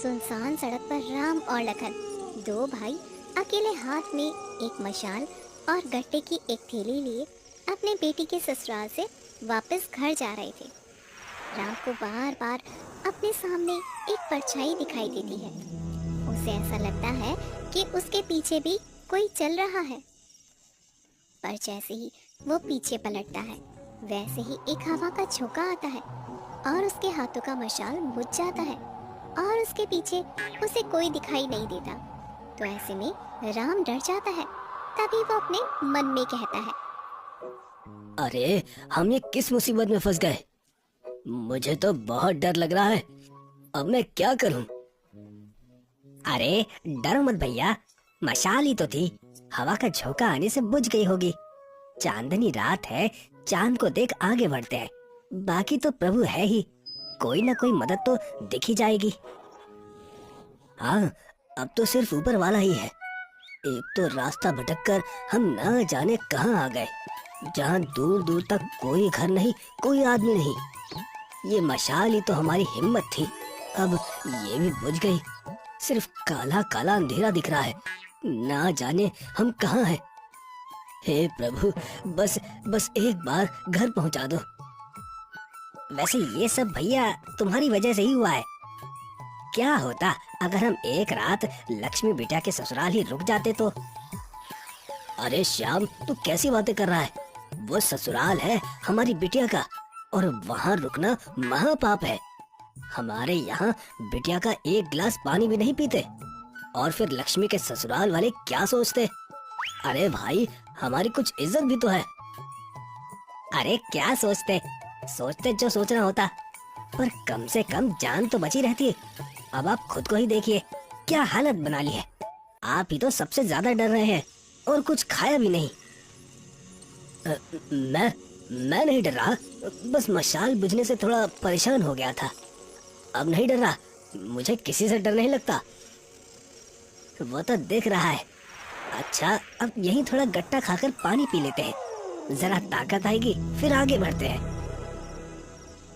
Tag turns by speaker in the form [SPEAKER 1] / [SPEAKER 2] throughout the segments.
[SPEAKER 1] सुनसान सड़क पर राम और लखन, दो भाई, अकेले हाथ में एक मशाल और गट्टे की एक थैली लिए अपने बेटी के ससुराल से वापस घर जा रहे थे। राम को बार बार अपने सामने एक परछाई दिखाई देती है। उसे ऐसा लगता है कि उसके पीछे भी कोई चल रहा है। पर जैसे ही वो पीछे पलटता है, वैसे ही एक हवा का झोंका आता है और उसके हाथों का मशाल बुझ जाता है और उसके पीछे उसे कोई दिखाई नहीं देता। तो ऐसे में राम डर जाता है। तभी वो अपने मन में कहता है,
[SPEAKER 2] अरे हम ये किस मुसीबत में फंस गए। मुझे तो बहुत डर लग रहा है। अब मैं क्या करूं?
[SPEAKER 3] अरे डरो मत भैया, मशाल ही तो थी, हवा का झोंका आने से बुझ गई होगी। चांदनी रात है, चांद को देख आगे बढ़ते हैं। बाकी तो प्रभु है ही, कोई ना कोई मदद तो दिख ही जाएगी।
[SPEAKER 2] हाँ, अब तो सिर्फ ऊपर वाला ही है। एक तो रास्ता भटककर हम न जाने कहाँ आ गए, जहाँ दूर दूर तक कोई घर नहीं, कोई आदमी नहीं। ये मशाल ही तो हमारी हिम्मत थी, अब ये भी बुझ गई। सिर्फ काला काला अंधेरा दिख रहा है, ना जाने हम कहाँ हैं। हे प्रभु, बस बस एक बार घर पहुंचा दो।
[SPEAKER 3] वैसे ये सब भैया तुम्हारी वजह से ही हुआ है। क्या होता अगर हम एक रात लक्ष्मी बिटिया के ससुराल ही रुक जाते तो?
[SPEAKER 2] अरे श्याम, तू कैसी बातें कर रहा है? वो ससुराल है हमारी बिटिया का, और वहाँ रुकना महापाप है। हमारे यहाँ बिटिया का एक गिलास पानी भी नहीं पीते, और फिर लक्ष्मी के ससुराल वाले क्या सोचते? अरे भाई, हमारी कुछ इज्जत भी तो है।
[SPEAKER 3] अरे क्या सोचते, सोचते जो सोचना होता, पर कम से कम जान तो बची रहती। अब आप खुद को ही देखिए, क्या हालत बना ली है। आप ही तो सबसे ज्यादा डर रहे हैं और कुछ खाया भी नहीं।
[SPEAKER 2] मैं नहीं डर रहा, बस मशाल बुझने से थोड़ा परेशान हो गया था। अब नहीं डर रहा, मुझे किसी से डर नहीं लगता।
[SPEAKER 3] वो तो दिख रहा है। अच्छा, अब यहीं थोड़ा गट्टा खाकर पानी पी लेते हैं, जरा ताकत आएगी, फिर आगे बढ़ते हैं।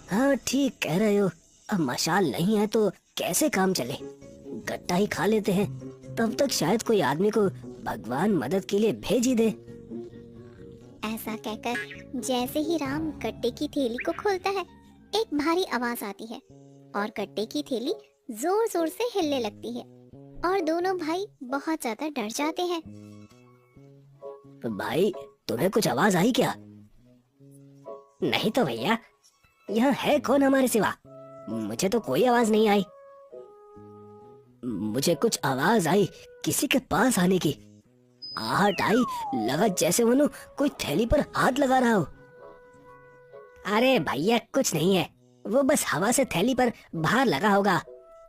[SPEAKER 2] हाँ ठीक कह रहे हो, अब मशाल नहीं है तो कैसे काम चले। गट्टा ही खा लेते हैं, तब तक शायद कोई आदमी को भगवान मदद के लिए भेज ही दे।
[SPEAKER 1] ऐसा कहकर जैसे ही राम गट्टे की थैली को खोलता है, एक भारी आवाज आती है और गट्टे की थैली जोर जोर से हिलने लगती है और दोनों भाई बहुत ज्यादा डर जाते हैं।
[SPEAKER 2] भाई, तुम्हें कुछ आवाज आई क्या?
[SPEAKER 3] नहीं तो भैया, यहाँ है कौन हमारे सिवा? मुझे तो कोई आवाज नहीं आई।
[SPEAKER 2] मुझे कुछ आवाज आई किसी के पास आने की। आहट आई, लगा जैसे मानो कोई थैली पर हाथ लगा रहा हो।
[SPEAKER 3] अरे भैया कुछ नहीं है, वो बस हवा से थैली पर बाहर लगा होगा,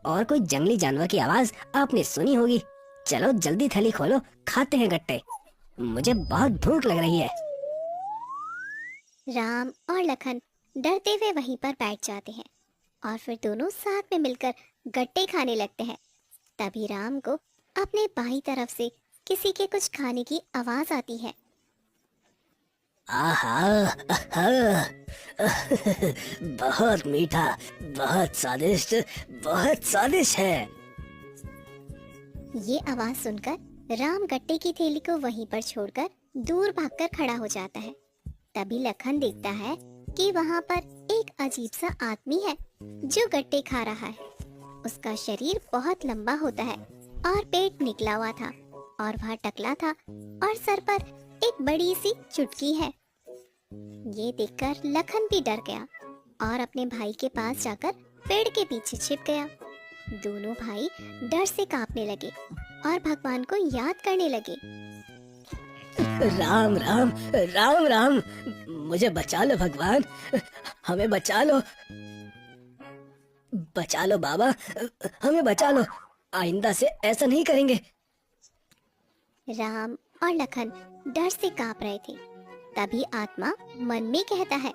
[SPEAKER 3] और कोई जंगली जानवर की आवाज आपने सुनी होगी। चलो जल्दी थैली खोलो, खाते हैं गट्टे, मुझे बहुत भूख लग रही है।
[SPEAKER 1] राम और लखन डरते हुए वहीं पर बैठ जाते हैं और फिर दोनों साथ में मिलकर गट्टे खाने लगते हैं। तभी राम को अपने बाईं तरफ से किसी के कुछ खाने की आवाज आती है।
[SPEAKER 2] आहा, आहा, बहुत मीठा, बहुत स्वादिष्ट, बहुत स्वादिष्ट है।
[SPEAKER 1] ये आवाज सुनकर राम गट्टे की थैली को वहीं पर छोड़कर दूर भागकर खड़ा हो जाता है। तभी लखन देखता है कि वहाँ पर एक अजीब सा आदमी है जो गट्टे खा रहा है। उसका शरीर बहुत लंबा होता है और पेट निकला हुआ था और वह टकला था और सर पर एक बड़ी सी चुटकी है। ये देखकर लखन भी डर गया और अपने भाई के पास जाकर पेड़ के पीछे छिप गया। दोनों भाई डर से कांपने लगे और भगवान को याद करने लगे।
[SPEAKER 2] राम राम, राम राम, मुझे बचा लो भगवान, हमें बचा लो, बचा लो बाबा, हमें बचा लो, आइंदा से ऐसा नहीं करेंगे।
[SPEAKER 1] राम और लखन डर से कांप रहे थे। तभी आत्मा मन में कहता है,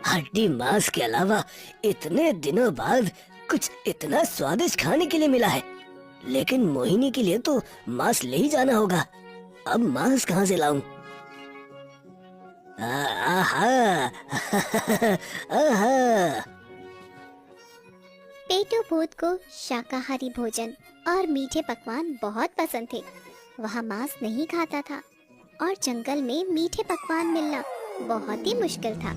[SPEAKER 2] हड्डी मांस के अलावा इतने दिनों बाद कुछ इतना स्वादिष्ट खाने के लिए मिला है, लेकिन मोहिनी के लिए तो मांस ले ही जाना होगा। अब मांस कहाँ से लाऊं? आहा, आहा।
[SPEAKER 1] पेटू भूत को शाकाहारी भोजन और मीठे पकवान बहुत पसंद थे। वह मांस नहीं खाता था और जंगल में मीठे पकवान मिलना बहुत ही मुश्किल था।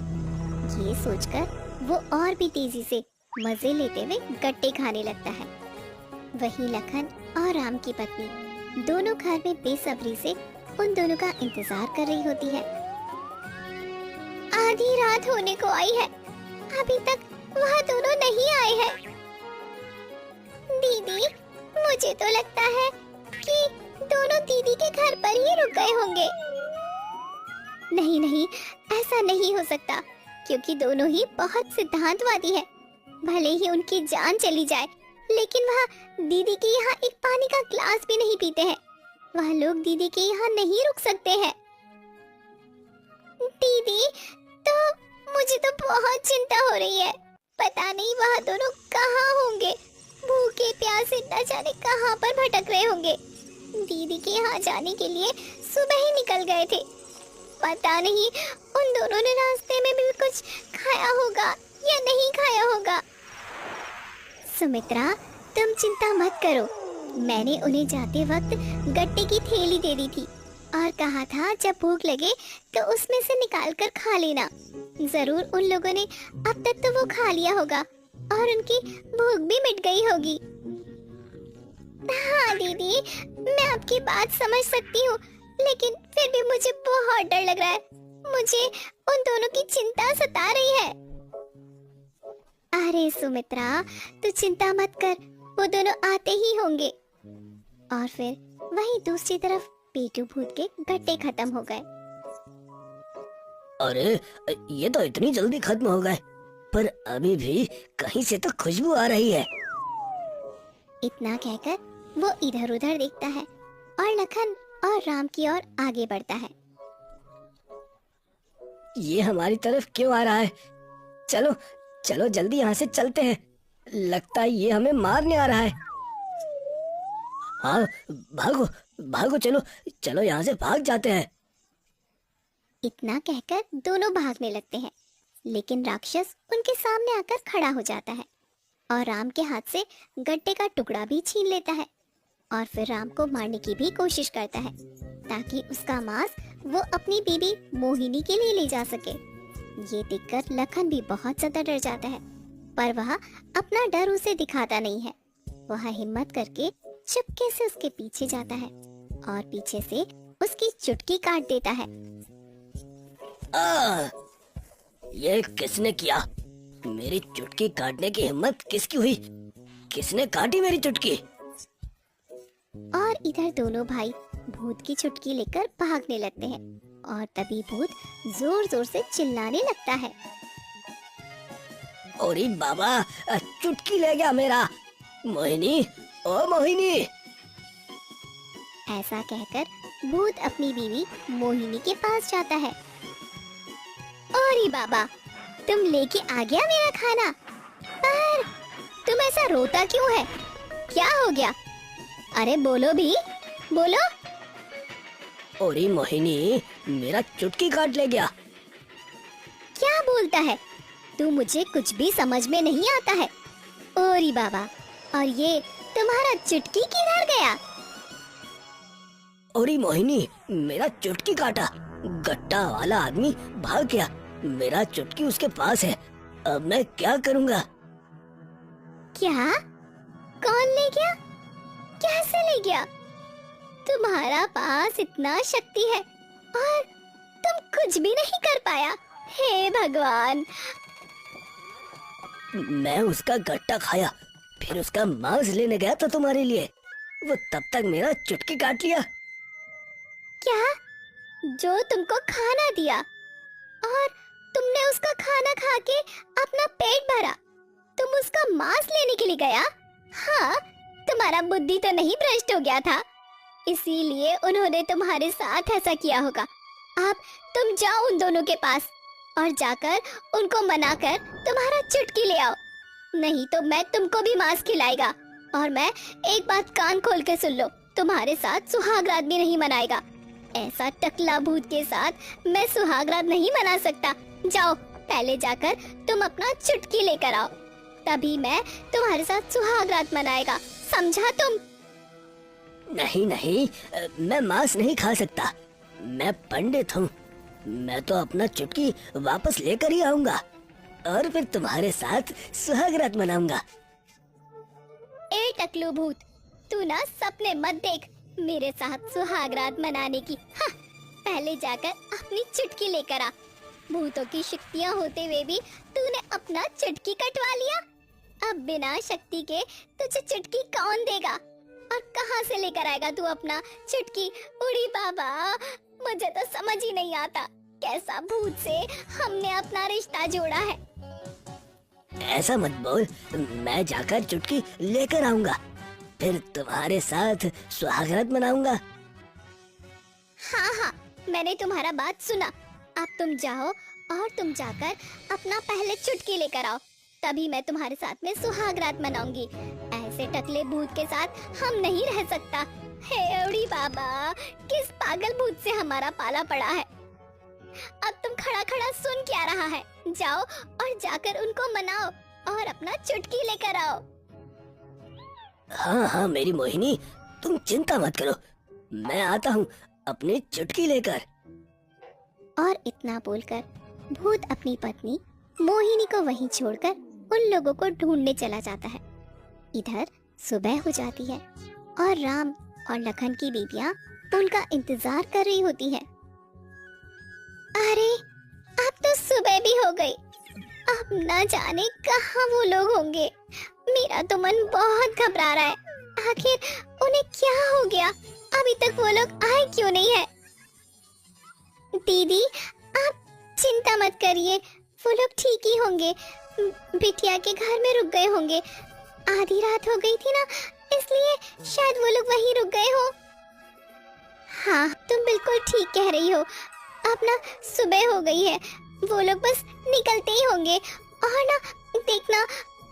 [SPEAKER 1] ये सोचकर वो और भी तेजी से मजे लेते हुए गट्टे खाने लगता है। वहीं लखन और राम की पत्नी दोनों घर में बेसब्री से उन दोनों का इंतजार कर रही होती है। आधी रात होने को आई है, अभी तक वह दोनों नहीं आए हैं। दीदी, मुझे तो लगता है कि दोनों दीदी के घर पर ही रुक गए होंगे। नहीं नहीं, ऐसा नहीं हो सकता, क्योंकि दोनों ही बहुत सिद्धांतवादी है। भले ही उनकी जान चली जाए, लेकिन वह दीदी के यहाँ एक पानी का ग्लास भी नहीं पीते हैं। वह लोग दीदी के यहाँ नहीं रुक सकते हैं। दीदी, तो मुझे तो बहुत चिंता हो रही है। पता नहीं वह दोनों कहाँ होंगे, भूखे प्यासे न जाने कहाँ पर भटक रहे होंगे। दीदी के यहाँ जाने के लिए सुबह ही निकल गए थे। पता नहीं उन दोनों ने रास्ते में भी कुछ खाया होगा या नहीं खाया होगा। सुमित्रा, तुम चिंता मत करो। मैंने उन्हें जाते वक्त गट्टे की थैली दे दी थी और कहा था जब भूख लगे तो उसमें से निकाल कर खा लेना। जरूर उन लोगों ने अब तक तो वो खा लिया होगा और उनकी भूख भी मिट गई होगी। हाँ दीदी, मैं आपकी बात समझ सकती हूँ, लेकिन फिर भी मुझे बहुत डर लग रहा है। मुझे उन दोनों की चिंता सता रही है। अरे सुमित्रा, तू चिंता मत कर, वो दोनों आते ही होंगे। और फिर वहीं दूसरी तरफ पेटू भूत के गट्टे खत्म हो गए।
[SPEAKER 2] अरे, ये तो इतनी जल्दी खत्म हो गए, पर अभी भी कहीं से तो खुशबू आ रही है।
[SPEAKER 1] इतना कहकर वो इधर उधर देखता है और लखन और राम की ओर आगे बढ़ता है।
[SPEAKER 2] ये हमारी तरफ क्यों आ रहा है? चलो चलो जल्दी यहाँ से चलते हैं। लगता है ये हमें मारने आ रहा है। हाँ, भागो भागो, चलो चलो यहाँ से भाग जाते हैं।
[SPEAKER 1] इतना कहकर दोनों भागने लगते हैं, लेकिन राक्षस उनके सामने आकर खड़ा हो जाता है और राम के हाथ से गट्टे का टुकड़ा भी छीन लेता है और फिर राम को मारने की भी कोशिश करता है ताकि उसका मांस वो अपनी बीवी मोहिनी के लिए ले जा सके। ये देखकर लखन भी बहुत ज्यादा डर जाता है, पर वह अपना डर उसे दिखाता नहीं है। वह हिम्मत करके चुपके से उसके पीछे जाता है और पीछे से उसकी चुटकी काट देता है।
[SPEAKER 2] ये किसने किया? मेरी चुटकी काटने की हिम्मत किसकी हुई? किसने काटी मेरी चुटकी?
[SPEAKER 1] और इधर दोनों भाई भूत की चुटकी लेकर भागने लगते हैं और तभी भूत जोर जोर से चिल्लाने लगता है।
[SPEAKER 2] अरे बाबा, चुटकी ले गया मेरा। मोहिनी, ओ मोहिनी।
[SPEAKER 1] ऐसा कहकर भूत अपनी बीवी मोहिनी के पास जाता है। अरे बाबा, तुम लेके आ गया मेरा खाना, पर तुम ऐसा रोता क्यों है? क्या हो गया? अरे बोलो भी, बोलो।
[SPEAKER 2] अरे मोहिनी, मेरा चुटकी काट ले गया।
[SPEAKER 1] क्या बोलता है तू? मुझे कुछ भी समझ में नहीं आता है। ओरी बाबा, और ये तुम्हारा चुटकी किधर गया?
[SPEAKER 2] अरे मोहिनी, मेरा चुटकी काटा। गट्टा वाला आदमी भाग गया। मेरा चुटकी उसके पास है। अब मैं क्या करूँगा?
[SPEAKER 1] क्या? कौन ले गया? कैसे ले गया? तुम्हारा पास इतना शक्ति है और तुम कुछ भी नहीं कर पाया। हे भगवान!
[SPEAKER 2] मैं उसका गट्टा खाया, फिर उसका मांस लेने गया था तुम्हारे लिए। वो तब तक मेरा चुटकी काट लिया।
[SPEAKER 1] क्या? जो तुमको खाना दिया और तुमने उसका खाना खा के अपना पेट भरा, तुम उसका मांस लेने के लिए गया? हाँ, तुम्हारा बुद्धि तो नहीं भ्रष्ट हो गया था, इसीलिए उन्होंने तुम्हारे साथ ऐसा किया होगा। अब तुम जाओ उन दोनों के पास और जाकर उनको मनाकर तुम्हारा चुटकी ले आओ, नहीं तो मैं तुमको भी मांस खिलाएगा। और मैं एक बात कान खोल के सुन लो, तुम्हारे साथ सुहागरात भी नहीं मनाएगा। ऐसा टकला भूत के साथ मैं सुहागरात नहीं मना सकता। जाओ, पहले जाकर तुम अपना चुटकी लेकर आओ। तभी मैं तुम्हारे साथ सुहाग रात मनाएगा, समझा तुम?
[SPEAKER 2] नहीं नहीं, मैं मांस नहीं खा सकता। मैं पंडित हूँ। मैं तो अपना चुटकी वापस लेकर ही आऊंगा और फिर तुम्हारे साथ सुहाग रात मनाऊंगा।
[SPEAKER 1] ए टकलू भूत, तू ना सपने मत देख मेरे साथ सुहाग रात मनाने की। हाँ, पहले जाकर अपनी चुटकी लेकर आ। भूतों की शक्तियाँ होते हुए भी तूने अपना चुटकी कटवा लिया। अब बिना शक्ति के तुझे चुटकी कौन देगा और कहाँ से लेकर आएगा तू अपना चुटकी? उड़ी बाबा, मुझे तो समझ ही नहीं आता कैसा भूत से हमने अपना रिश्ता जोड़ा है।
[SPEAKER 2] ऐसा मत बोल, मैं जाकर चुटकी लेकर आऊंगा, फिर तुम्हारे साथ सुहाग रात मनाऊंगा।
[SPEAKER 1] हाँ हाँ, मैंने तुम्हारा बात सुना। अब तुम जाओ और तुम जाकर अपना पहले चुटकी लेकर आओ, तभी मैं तुम्हारे साथ में सुहाग रात मनाऊंगी। ऐसे टकले भूत के साथ हम नहीं रह सकता। हे उड़ी बाबा, किस पागल भूत से हमारा पाला पड़ा है। अब तुम खड़ा खड़ा सुन क्या रहा है? जाओ और जाकर उनको मनाओ और अपना चुटकी लेकर आओ।
[SPEAKER 2] हाँ हाँ मेरी मोहिनी, तुम चिंता मत करो, मैं आता हूँ अपनी चुटकी लेकर।
[SPEAKER 1] और इतना बोलकर भूत अपनी पत्नी मोहिनी को वहीं छोड़कर उन लोगों को ढूंढने चला जाता है। इधर सुबह हो जाती है और राम और लखन की बेटियां उनका इंतजार कर रही होती है। अरे, अब तो सुबह भी हो गई। अब न जाने कहाँ वो लोग होंगे। मेरा तो मन बहुत घबरा रहा है। आखिर उन्हें क्या हो गया? अभी तक वो लोग आए क्यों नहीं है? दीदी, आप चिंता मत करिए, वो लोग ठीक ही होंगे। बिटिया के घर में रुक गए होंगे। आधी रात हो गई थी ना, इसलिए शायद वो लोग वहीं रुक गए हो। हाँ, तुम बिल्कुल ठीक कह रही हो। अब ना सुबह हो गई है, वो लोग बस निकलते ही होंगे। और ना देखना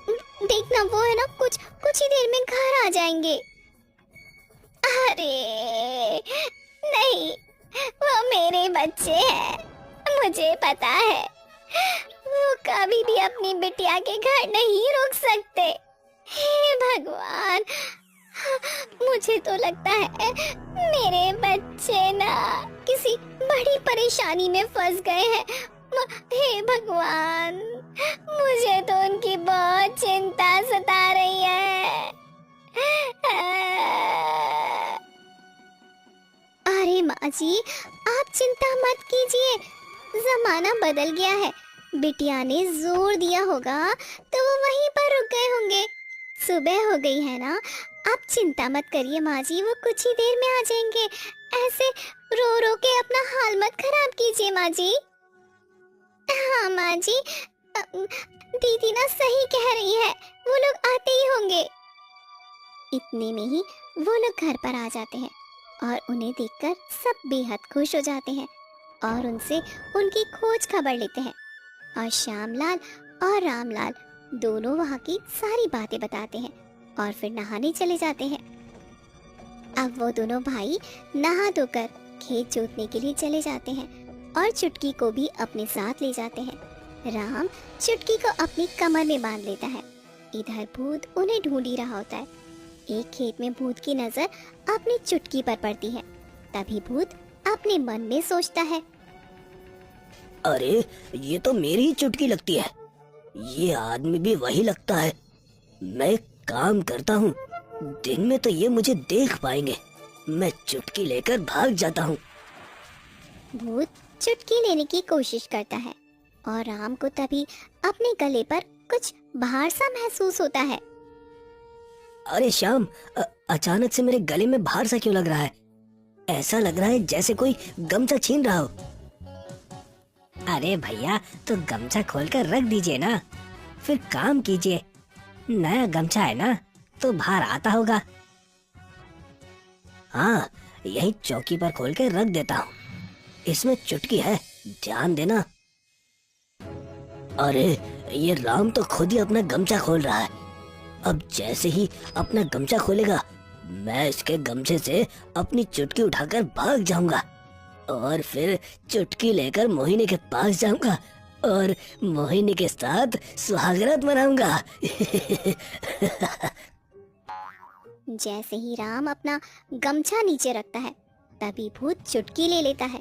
[SPEAKER 1] देखना, वो है ना कुछ ही देर में घर आ जाएंगे। अरे नहीं, वो मेरे बच्चे हैं, मुझे पता है। वो कभी भी अपनी बिटिया के घर नहीं रुक सकते। हे भगवान, मुझे तो लगता है मेरे बच्चे ना किसी बड़ी परेशानी में फंस गए हैं। हे भगवान, मुझे तो उनकी बहुत चिंता सता रही है। अरे माँ जी, आप चिंता मत कीजिए, जमाना बदल गया है। बिटिया ने जोर दिया होगा तो वो वहीं पर रुक गए होंगे। सुबह हो गई है ना, आप चिंता मत करिए माँ जी, वो कुछ ही देर में आ जाएंगे। ऐसे रो रो के अपना हाल मत खराब कीजिए माँ जी। हाँ माँ जी, दीदी ना सही कह रही है, वो लोग आते ही होंगे। इतने में ही वो लोग घर पर आ जाते हैं और उन्हें देखकर सब बेहद खुश हो जाते हैं और उनसे उनकी खोज खबर लेते हैं। और श्यामलाल और रामलाल दोनों वहाँ की सारी बातें बताते हैं और फिर नहाने चले जाते हैं। अब वो दोनों भाई नहा धोकर खेत जोतने के लिए चले जाते हैं और चुटकी को भी अपने साथ ले जाते हैं। राम चुटकी को अपनी कमर में बांध लेता है। इधर भूत उन्हें ढूंढ ही रहा होता है। एक खेत में भूत की नजर अपनी चुटकी पर पड़ती है। तभी भूत अपने मन में सोचता है,
[SPEAKER 2] अरे ये तो मेरी ही चुटकी लगती है, ये आदमी भी वही लगता है। मैं एक काम करता हूँ, दिन में तो ये मुझे देख पाएंगे, मैं चुटकी लेकर भाग जाता हूँ।
[SPEAKER 1] भूत चुटकी लेने की कोशिश करता है और राम को तभी अपने गले पर कुछ भार सा महसूस होता है।
[SPEAKER 2] अरे श्याम, अचानक से मेरे गले में भार सा क्यों लग रहा है? ऐसा लग रहा है जैसे कोई गमछा छीन रहा हो।
[SPEAKER 3] अरे भैया, तो गमछा खोलकर रख दीजिए ना, फिर काम कीजिए। नया गमछा है ना, तो भार आता होगा।
[SPEAKER 2] हाँ, यही चौकी पर खोल के रख देता हूँ, इसमें चुटकी है, ध्यान देना। अरे ये राम तो खुद ही अपना गमछा खोल रहा है। अब जैसे ही अपना गमछा खोलेगा, मैं इसके गमछे से अपनी चुटकी उठाकर भाग जाऊंगा और फिर चुटकी लेकर मोहिनी के पास जाऊंगा और मोहिनी के साथ सुहागरात मनाऊंगा।
[SPEAKER 1] जैसे ही राम अपना गमछा नीचे रखता है तभी भूत चुटकी ले लेता है,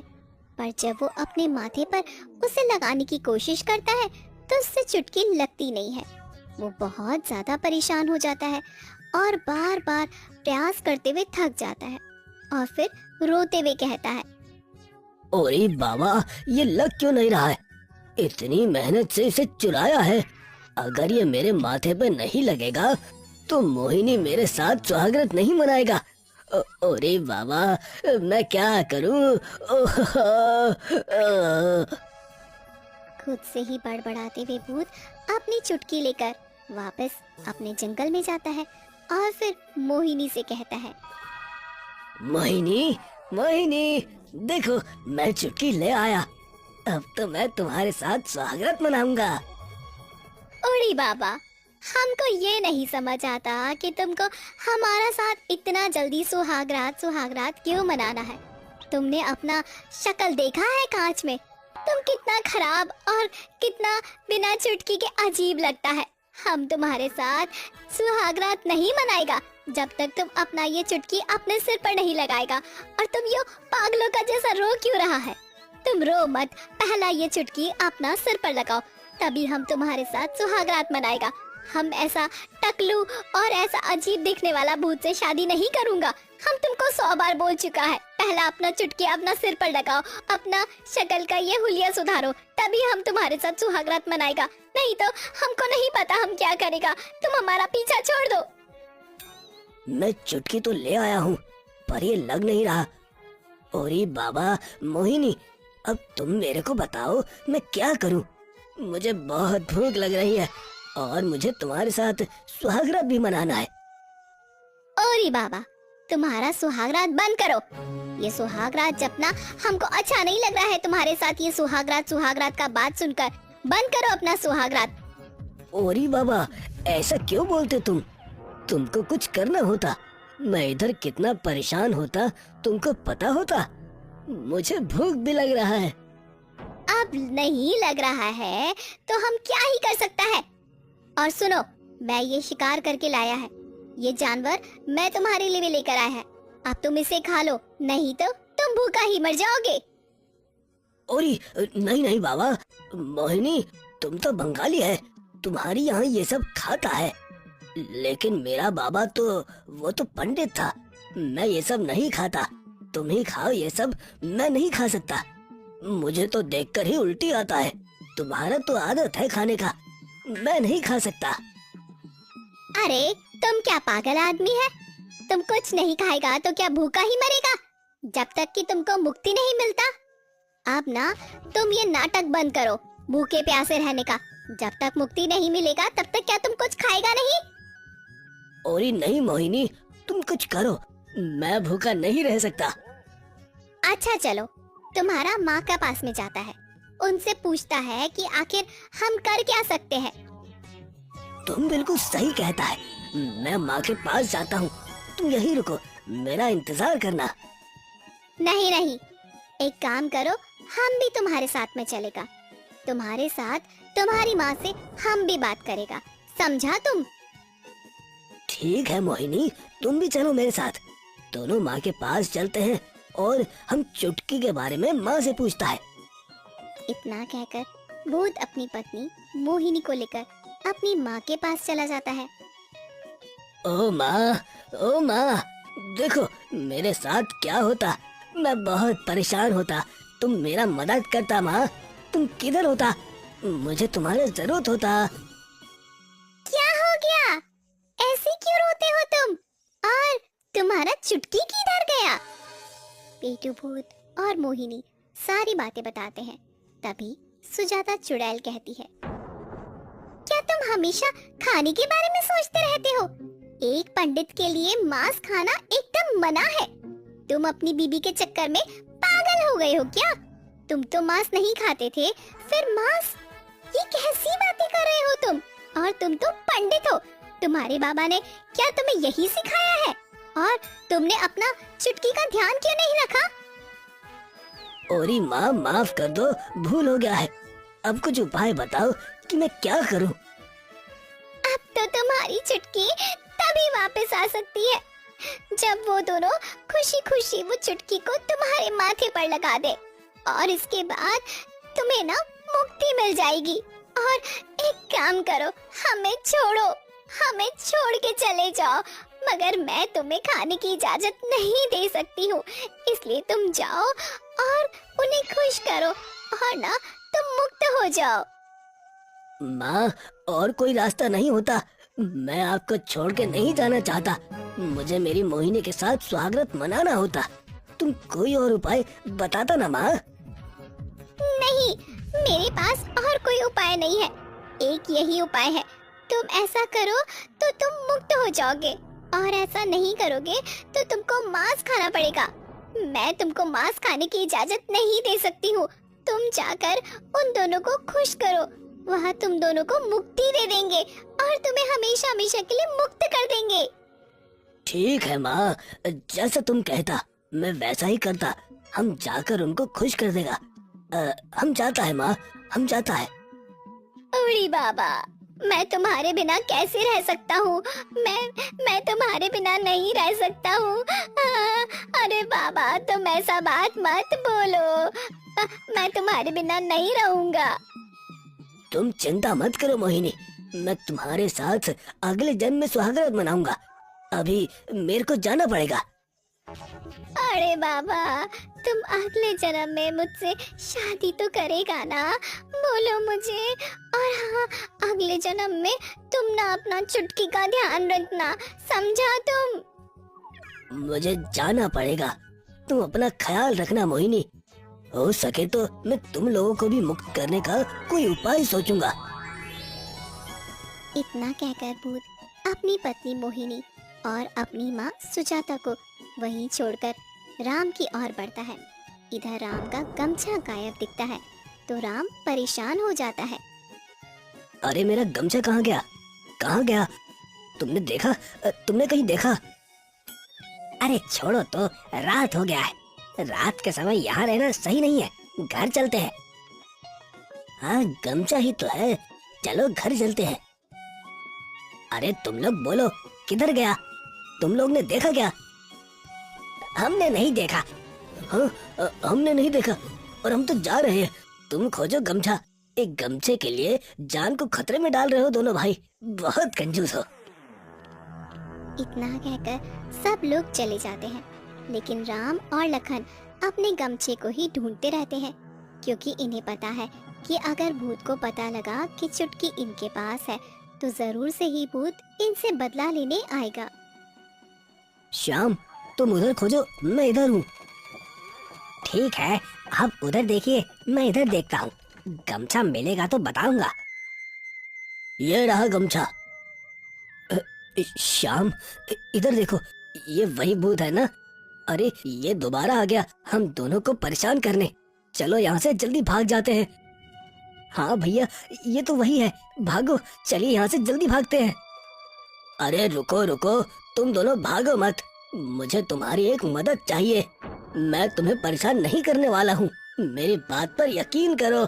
[SPEAKER 1] पर जब वो अपने माथे पर उसे लगाने की कोशिश करता है तो उससे चुटकी लगती नहीं है। वो बहुत ज्यादा परेशान हो जाता है और बार बार प्रयास करते हुए थक जाता है और फिर रोते हुए कहता है,
[SPEAKER 2] ओरे बाबा, ये लग क्यों नहीं रहा है? इतनी मेहनत से इसे चुराया है। अगर ये मेरे माथे पे नहीं लगेगा तो मोहिनी मेरे साथ सुहागरात नहीं मनाएगा। ओरे बाबा, मैं क्या करूं?
[SPEAKER 1] खुद से ही बड़बड़ाते हुए भूत अपनी चुटकी लेकर वापस अपने जंगल में जाता है और फिर मोहिनी से कहता है,
[SPEAKER 2] मोहिनी, मोहिनी, देखो मैं चुटकी ले आया। अब तो मैं तुम्हारे साथ सुहागरात मनाऊंगा।
[SPEAKER 1] ओड़ी बाबा, हमको ये नहीं समझ आता कि तुमको हमारा साथ इतना जल्दी सुहागरात क्यों मनाना है। तुमने अपना शक्ल देखा है कांच में? तुम कितना खराब और कितना बिना चुटकी के अजीब लगता है। हम तुम्हारे साथ सुहागरात नहीं मनाएगा जब तक तुम अपना ये चुटकी अपने सिर पर नहीं लगाएगा। और तुम यो पागलों का जैसा रो क्यों रहा है? तुम रो मत, पहला ये चुटकी अपना सिर पर लगाओ, तभी हम तुम्हारे साथ सुहागरात मनाएगा। हम ऐसा टकलू और ऐसा अजीब दिखने वाला भूत से शादी नहीं करूंगा। हम तुमको 100 बार बोल चुका है, पहला अपना चुटकी अपना सिर पर लगाओ, अपना शक्ल का ये हुलिया सुधारो, तभी हम तुम्हारे साथ सुहागरात मनाएगा। नहीं तो हमको नहीं पता हम क्या करेगा। तुम हमारा पीछा छोड़ दो।
[SPEAKER 2] मैं चुटकी तो ले आया हूँ, पर ये लग नहीं रहा। ओरे बाबा, मोहिनी, अब तुम मेरे को बताओ मैं क्या करूँ? मुझे बहुत भूख लग रही है और मुझे तुम्हारे साथ सुहागरात भी मनाना है।
[SPEAKER 1] ओरी बाबा, तुम्हारा सुहागरात बंद करो। ये सुहागरात जपना हमको अच्छा नहीं लग रहा है। तुम्हारे साथ ये सुहागरात का बात सुनकर बंद करो अपना सुहागरात।
[SPEAKER 2] ओरी बाबा, ऐसा क्यों बोलते तुम? तुमको कुछ करना होता। मैं इधर कितना परेशान होता तुमको पता होता। मुझे भूख भी लग रहा है।
[SPEAKER 1] अब नहीं लग रहा है तो हम क्या ही कर सकता है। और सुनो, मैं ये शिकार करके लाया है। ये जानवर मैं तुम्हारे लिए भी लेकर आया है। अब तुम इसे खा लो, नहीं तो तुम भूखा ही मर जाओगे।
[SPEAKER 2] ओरी, नहीं नहीं बाबा, मोहिनी तुम तो बंगाली है, तुम्हारी यहाँ ये सब खाता है। लेकिन मेरा बाबा तो वो तो पंडित था, मैं ये सब नहीं खाता। तुम ही खाओ ये सब, मैं नहीं खा सकता। मुझे तो देखकर ही उल्टी आता है। तुम्हारा तो आदत है खाने का, मैं नहीं खा सकता।
[SPEAKER 1] अरे तुम क्या पागल आदमी है? तुम कुछ नहीं खाएगा तो क्या भूखा ही मरेगा जब तक कि तुमको मुक्ति नहीं मिलता। अब ना तुम ये नाटक बंद करो भूखे प्यासे रहने का। जब तक मुक्ति नहीं मिलेगा तब तक क्या तुम कुछ खाएगा नहीं?
[SPEAKER 2] ओरी नहीं मोहिनी, तुम कुछ करो, मैं भूखा नहीं रह सकता।
[SPEAKER 1] अच्छा चलो, तुम्हारा माँ का पास में जाता है, उनसे पूछता है कि आखिर हम कर क्या सकते हैं।
[SPEAKER 2] तुम बिल्कुल सही कहता है, मैं माँ के पास जाता हूँ। तुम यहीं रुको, मेरा इंतजार करना।
[SPEAKER 1] नहीं नहीं, एक काम करो, हम भी तुम्हारे साथ में चलेगा। तुम्हारे साथ तुम्हारी माँ से हम भी बात करेगा, समझा तुम?
[SPEAKER 2] ठीक है मोहिनी, तुम भी चलो मेरे साथ। दोनों माँ के पास चलते हैं और हम चुटकी के बारे में माँ से पूछता है।
[SPEAKER 1] इतना कहकर भूत अपनी पत्नी मोहिनी को लेकर अपनी माँ के पास चला जाता है।
[SPEAKER 2] ओ माँ, देखो मेरे साथ क्या होता। मैं बहुत परेशान होता, तुम मेरा मदद करता। माँ, तुम किधर होता? मुझे तुम्हारी जरूरत होता।
[SPEAKER 1] क्या हो गया? ऐसे क्यों रोते हो तुम? और तुम्हारा चुटकी किधर गया? पेटू भूत और मोहिनी सारी बातें बताते हैं। तभी सुजाता चुड़ैल कहती है, क्या तुम हमेशा खाने के बारे में सोचते रहते हो? एक पंडित के लिए मांस खाना एकदम मना है। तुम अपनी बीबी के चक्कर में पागल हो गए हो क्या? तुम तो मांस नहीं खाते थे, फिर मांस? ये कैसी बातें कर रहे हो तुम? और तुम तो पंडित हो। तुम्हारे बाबा ने क्या तुम्हें यही सिखाया है? और तुमने अपना चुटकी का ध्यान क्यों नहीं रखा?
[SPEAKER 2] ओरी माँ, माफ कर दो, भूल हो गया है। अब कुछ उपाय बताओ कि मैं क्या करूं।
[SPEAKER 1] अब तो तुम्हारी चुटकी तभी वापस आ सकती है जब वो दोनों खुशी खुशी वो चुटकी को तुम्हारे माथे पर लगा दे, और इसके बाद तुम्हें ना मुक्ति मिल जाएगी। और एक काम करो, हमें छोड़ के चले जाओ, मगर मैं तुम्हें खाने की इजाजत नहीं दे सकती हूँ, इसलिए तुम जाओ और उन्हें खुश करो और ना तुम मुक्त हो जाओ।
[SPEAKER 2] माँ, और कोई रास्ता नहीं होता? मैं आपको छोड़ के नहीं जाना चाहता। मुझे मेरी मोहिनी के साथ स्वागत मनाना होता। तुम कोई और उपाय बताता ना माँ।
[SPEAKER 1] नहीं, मेरे पास और कोई उपाय नहीं है, एक यही उपाय है। तुम ऐसा करो तो तुम मुक्त हो जाओगे, और ऐसा नहीं करोगे तो तुमको मांस खाना पड़ेगा। मैं तुमको मांस खाने की इजाजत नहीं दे सकती हूँ। तुम जाकर उन दोनों को खुश करो, वह तुम दोनों को मुक्ति दे देंगे और तुम्हें हमेशा हमेशा के लिए मुक्त कर देंगे।
[SPEAKER 2] ठीक है माँ, जैसा तुम कहता मैं वैसा ही करता। हम जाकर उनको खुश कर देगा। हम जाता है माँ, हम जाता है।
[SPEAKER 1] उड़ी बाबा, मैं तुम्हारे बिना कैसे रह सकता हूँ? मैं तुम्हारे बिना नहीं रह सकता हूँ। अरे बाबा, तुम ऐसा बात मत बोलो। मैं तुम्हारे बिना नहीं रहूँगा।
[SPEAKER 2] तुम चिंता मत करो मोहिनी, मैं तुम्हारे साथ अगले जन्म में सुहागरात मनाऊंगा। अभी मेरे को जाना पड़ेगा।
[SPEAKER 1] अरे बाबा, तुम अगले जन्म में मुझसे शादी तो करेगा ना? बोलो मुझे। और हाँ, अगले जन्म में तुम ना अपना चुटकी का ध्यान रखना, समझा तुम?
[SPEAKER 2] मुझे जाना पड़ेगा, तुम अपना ख्याल रखना मोहिनी। हो सके तो मैं तुम लोगों को भी मुक्त करने का कोई उपाय सोचूंगा।
[SPEAKER 1] इतना कहकर भूत अपनी पत्नी मोहिनी और अपनी माँ सुजाता को वहीं छोड़कर राम की ओर बढ़ता है। इधर राम का गमछा गायब दिखता है तो राम परेशान हो जाता है।
[SPEAKER 2] अरे मेरा गमछा कहाँ गया? कहाँ गया? तुमने देखा? तुमने कहीं देखा?
[SPEAKER 3] अरे छोड़ो तो, रात हो गया है। रात के समय यहाँ रहना सही नहीं है, घर चलते हैं।
[SPEAKER 2] हाँ, गमछा ही तो है, चलो घर चलते हैं। अरे तुम लोग बोलो, किधर गया? तुम लोग ने देखा क्या?
[SPEAKER 3] हमने नहीं देखा।
[SPEAKER 2] हाँ, हमने नहीं देखा और हम तो जा रहे हैं। तुम खोजो गमछा। एक गमछे के लिए जान को खतरे में डाल रहे हो दोनों भाई, बहुत कंजूस हो।
[SPEAKER 1] इतना कहकर सब लोग चले जाते हैं, लेकिन राम और लखन अपने गमछे को ही ढूंढते रहते हैं, क्योंकि इन्हें पता है कि अगर भूत को पता लगा कि चुटकी इनके पास है तो जरूर से ही भूत इनसे बदला लेने आएगा।
[SPEAKER 2] श्याम, तुम उधर खोजो, मैं इधर हूँ।
[SPEAKER 3] ठीक है, आप उधर देखिए, मैं इधर देखता हूँ। गमछा मिलेगा तो बताऊंगा।
[SPEAKER 2] ये रहा गमछा। श्याम, इधर देखो, ये वही भूत है ना? अरे ये दोबारा आ गया हम दोनों को परेशान करने। चलो यहाँ से जल्दी भाग जाते हैं। हाँ भैया, ये तो वही है, भागो, चलिए यहाँ से जल्दी भागते हैं। अरे रुको रुको, तुम दोनों भागो मत, मुझे तुम्हारी एक मदद चाहिए। मैं तुम्हें परेशान नहीं करने वाला हूँ, मेरी बात पर यकीन करो।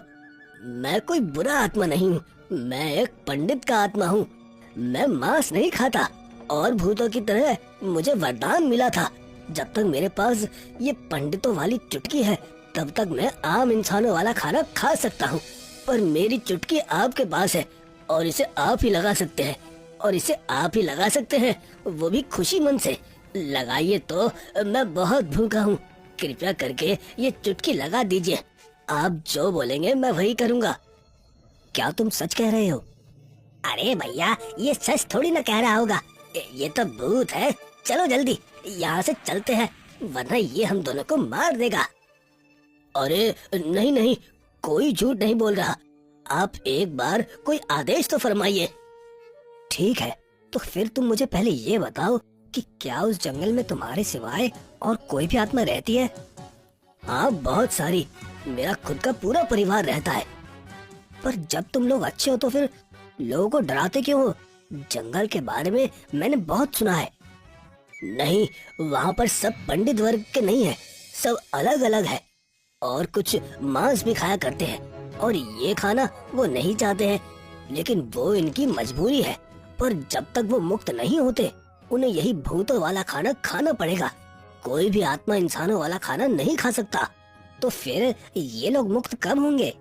[SPEAKER 2] मैं कोई बुरा आत्मा नहीं हूँ, मैं एक पंडित का आत्मा हूँ। मैं मांस नहीं खाता और भूतों की तरह मुझे वरदान मिला था, जब तक मेरे पास ये पंडितों वाली चुटकी है तब तक मैं आम इंसानों वाला खाना खा सकता हूँ। पर मेरी चुटकी आपके पास है और इसे आप ही लगा सकते हैं, और इसे आप ही लगा सकते हैं, वो भी खुशी मन से। लगाइए तो, मैं बहुत भूखा हूँ, कृपया करके ये चुटकी लगा दीजिए। आप जो बोलेंगे मैं वही करूँगा। क्या तुम सच कह रहे हो?
[SPEAKER 3] अरे भैया, ये सच थोड़ी ना कह रहा होगा,
[SPEAKER 2] ये तो भूत है। चलो जल्दी यहाँ से चलते हैं, वरना ये हम दोनों को मार देगा। अरे नहीं नहीं, कोई झूठ नहीं बोल रहा। आप एक बार कोई आदेश तो फरमाइए। ठीक है, तो फिर तुम मुझे पहले ये बताओ कि क्या उस जंगल में तुम्हारे सिवाय और कोई भी आत्मा रहती है? हाँ, बहुत सारी, मेरा खुद का पूरा परिवार रहता है। पर जब तुम लोग अच्छे हो तो फिर लोगों को डराते क्यों हो? जंगल के बारे में मैंने बहुत सुना है। नहीं, वहाँ पर सब पंडित वर्ग के नहीं है, सब अलग अलग है और कुछ मांस भी खाया करते हैं। और ये खाना वो नहीं चाहते हैं, लेकिन वो इनकी मजबूरी है। पर जब तक वो मुक्त नहीं होते उन्हें यही भूतों वाला खाना खाना पड़ेगा। कोई भी आत्मा इंसानों वाला खाना नहीं खा सकता। तो फिर ये लोग मुक्त कब होंगे?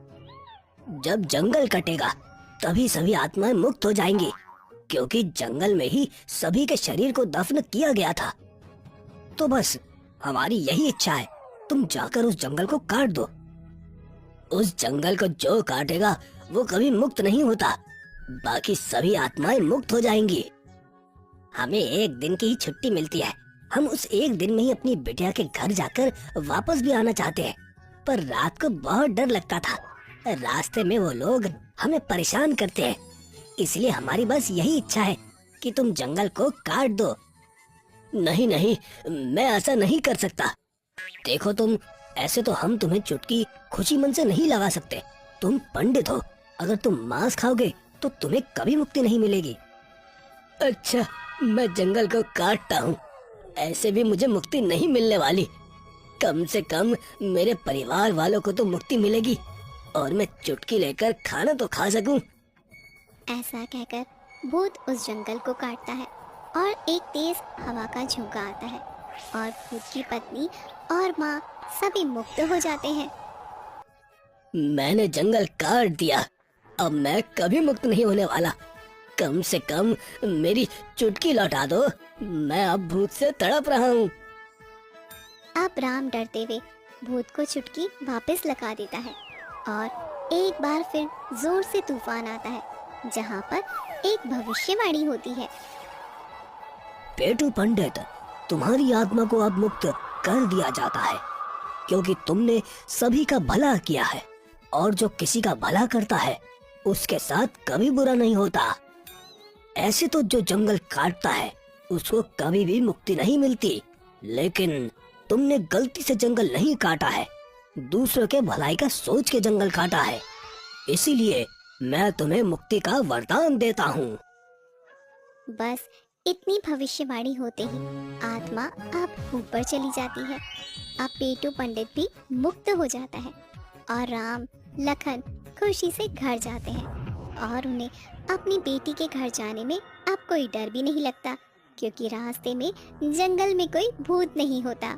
[SPEAKER 2] जब जंगल कटेगा तभी सभी आत्माएं मुक्त हो जाएंगी, क्योंकि जंगल में ही सभी के शरीर को दफन किया गया था। तो बस हमारी यही इच्छा है, तुम जाकर उस जंगल को काट दो। उस जंगल को जो काटेगा वो कभी मुक्त नहीं होता, बाकी सभी आत्माएं मुक्त हो जाएंगी। हमें एक दिन की ही छुट्टी मिलती है, हम उस एक दिन में ही अपनी बिटिया के घर जाकर वापस भी आना चाहते हैं। पर रात को बहुत डर लगता था, रास्ते में वो लोग हमें परेशान करते हैं, इसलिए हमारी बस यही इच्छा है कि तुम जंगल को काट दो। नहीं नहीं, मैं ऐसा नहीं कर सकता। देखो तुम, ऐसे तो हम तुम्हें चुटकी खुशी मन से नहीं लगा सकते। तुम पंडित हो, अगर तुम मांस खाओगे तो तुम्हें कभी मुक्ति नहीं मिलेगी। अच्छा, मैं जंगल को काटता हूँ, ऐसे भी मुझे मुक्ति नहीं मिलने वाली। कम से कम मेरे परिवार वालों को तो मुक्ति मिलेगी और मैं चुटकी लेकर खाना तो खा सकूं।
[SPEAKER 1] ऐसा कहकर भूत उस जंगल को काटता है और एक तेज हवा का झोंका आता है और भूत की पत्नी और माँ सभी मुक्त हो जाते हैं।
[SPEAKER 2] मैंने जंगल काट दिया, अब मैं कभी मुक्त नहीं होने वाला। कम से कम मेरी चुटकी लौटा दो, मैं अब भूत से तड़प रहा हूँ।
[SPEAKER 1] अब राम डरते हुए भूत को चुटकी वापस लगा देता है और एक बार फिर जोर से तूफान आता है, जहाँ पर एक भविष्यवाणी होती है।
[SPEAKER 2] पेटू पंडित, तुम्हारी आत्मा को अब मुक्त कर दिया जाता है, क्योंकि तुमने सभी का भला किया है, और जो किसी का भला करता है उसके साथ कभी बुरा नहीं होता। ऐसे तो जो जंगल काटता है उसको कभी भी मुक्ति नहीं मिलती, लेकिन तुमने गलती से जंगल नहीं काटा है, दूसरों के भलाई का सोच के जंगल काटा है, इसीलिए मैं तुम्हें मुक्ति का वरदान देता हूँ।
[SPEAKER 1] बस इतनी भविष्यवाणी होते ही आत्मा अब ऊपर चली जाती है। अब पेटू पंडित भी मुक्त हो जाता है और राम लखन खुशी से घर जाते हैं और उन्हें अपनी बेटी के घर जाने में अब कोई डर भी नहीं लगता, क्योंकि रास्ते में जंगल में कोई भूत नहीं होता।